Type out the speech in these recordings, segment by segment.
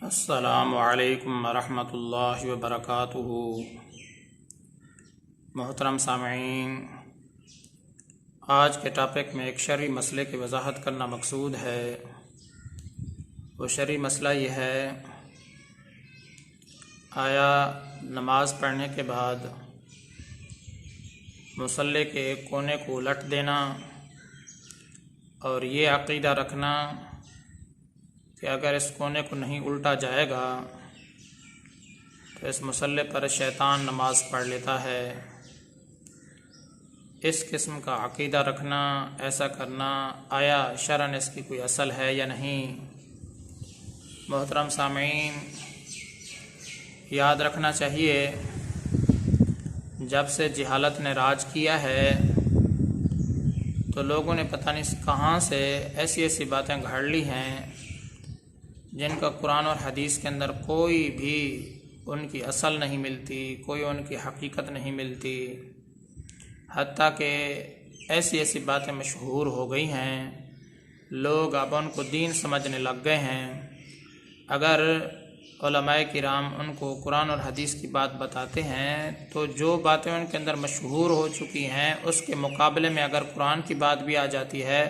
السلام علیکم ورحمۃ اللہ وبرکاتہ۔ محترم سامعین، آج کے ٹاپک میں ایک شرعی مسئلے کی وضاحت کرنا مقصود ہے۔ وہ شرعی مسئلہ یہ ہے، آیا نماز پڑھنے کے بعد مصلی کے ایک کونے کو الٹ دینا اور یہ عقیدہ رکھنا کہ اگر اس کونے کو نہیں الٹا جائے گا تو اس مصلی پر شیطان نماز پڑھ لیتا ہے، اس قسم کا عقیدہ رکھنا، ایسا کرنا، آیا شرعاً اس کی کوئی اصل ہے یا نہیں؟ محترم سامعین، یاد رکھنا چاہیے، جب سے جہالت نے راج کیا ہے تو لوگوں نے پتہ نہیں کہاں سے ایسی باتیں گھڑ لی ہیں جن کا قرآن اور حدیث کے اندر کوئی بھی ان کی اصل نہیں ملتی، کوئی ان کی حقیقت نہیں ملتی، حتیٰ کہ ایسی باتیں مشہور ہو گئی ہیں، لوگ اب ان کو دین سمجھنے لگ گئے ہیں۔ اگر علماء کرام ان کو قرآن اور حدیث کی بات بتاتے ہیں تو جو باتیں ان کے اندر مشہور ہو چکی ہیں اس کے مقابلے میں اگر قرآن کی بات بھی آ جاتی ہے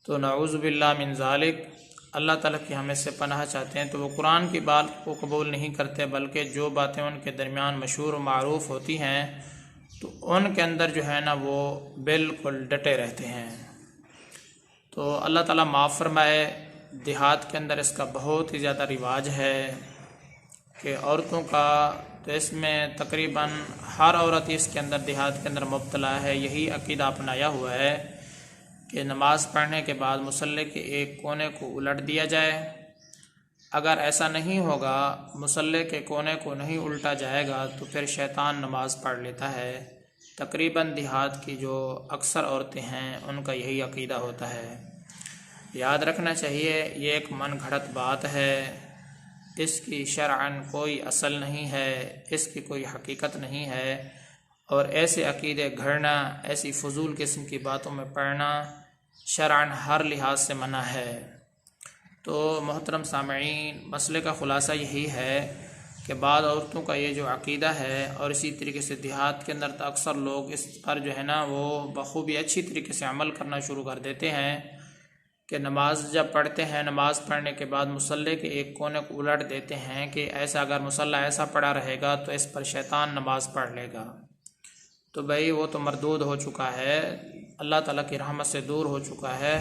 تو نعوذ باللہ من ذالک، اللہ تعالیٰ کی ہم اس سے پناہ چاہتے ہیں، تو وہ قرآن کی بات کو قبول نہیں کرتے، بلکہ جو باتیں ان کے درمیان مشہور و معروف ہوتی ہیں تو ان کے اندر جو ہے نا وہ بالکل ڈٹے رہتے ہیں۔ تو اللہ تعالیٰ معاف فرمائے، دیہات کے اندر اس کا بہت ہی زیادہ رواج ہے کہ عورتوں کا، تو اس میں تقریباً ہر عورت اس کے اندر دیہات کے اندر مبتلا ہے، یہی عقیدہ اپنایا ہوا ہے کہ نماز پڑھنے کے بعد مصلی کے ایک کونے کو الٹ دیا جائے۔ اگر ایسا نہیں ہوگا، مصلی کے کونے کو نہیں الٹا جائے گا تو پھر شیطان نماز پڑھ لیتا ہے۔ تقریباً دیہات کی جو اکثر عورتیں ہیں ان کا یہی عقیدہ ہوتا ہے۔ یاد رکھنا چاہیے، یہ ایک من گھڑت بات ہے، اس کی شرعاً کوئی اصل نہیں ہے، اس کی کوئی حقیقت نہیں ہے، اور ایسے عقیدے گھڑنا، ایسی فضول قسم کی باتوں میں پڑھنا شرعاً ہر لحاظ سے منع ہے۔ تو محترم سامعین، مسئلے کا خلاصہ یہی ہے کہ بعض عورتوں کا یہ جو عقیدہ ہے، اور اسی طریقے سے دیہات کے اندر تو اکثر لوگ اس پر جو ہے نا وہ بخوبی اچھی طریقے سے عمل کرنا شروع کر دیتے ہیں کہ نماز جب پڑھتے ہیں، نماز پڑھنے کے بعد مصلی کے ایک کونے کو الٹ دیتے ہیں کہ ایسا اگر مصلی ایسا پڑا رہے گا تو اس پر شیطان نماز پڑھ لے گا۔ تو بھائی وہ تو مردود ہو چکا ہے، اللہ تعالیٰ کی رحمت سے دور ہو چکا ہے،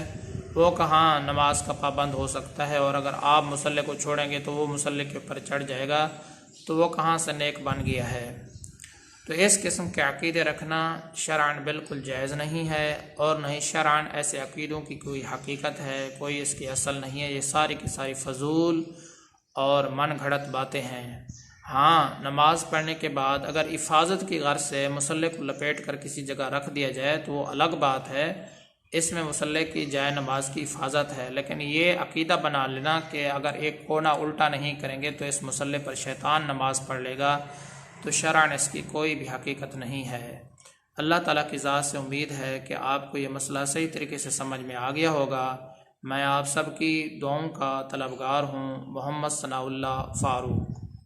وہ کہاں نماز کا پابند ہو سکتا ہے، اور اگر آپ مصلی کو چھوڑیں گے تو وہ مصلی کے اوپر چڑھ جائے گا، تو وہ کہاں سے نیک بن گیا ہے۔ تو اس قسم کے عقیدے رکھنا شرعاً بالکل جائز نہیں ہے، اور نہ ہی شرعاً ایسے عقیدوں کی کوئی حقیقت ہے، کوئی اس کی اصل نہیں ہے، یہ ساری کی ساری فضول اور من گھڑت باتیں ہیں۔ ہاں، نماز پڑھنے کے بعد اگر حفاظت کی غرض سے مصلی کو لپیٹ کر کسی جگہ رکھ دیا جائے تو وہ الگ بات ہے، اس میں مصلی کی جائے نماز کی حفاظت ہے، لیکن یہ عقیدہ بنا لینا کہ اگر ایک کونا الٹا نہیں کریں گے تو اس مصلی پر شیطان نماز پڑھ لے گا، تو شرعاً اس کی کوئی بھی حقیقت نہیں ہے۔ اللہ تعالیٰ کی ذات سے امید ہے کہ آپ کو یہ مسئلہ صحیح طریقے سے سمجھ میں آ گیا ہوگا۔ میں آپ سب کی دعاؤں کا طلبگار ہوں۔ محمد ثناء اللہ فاروق۔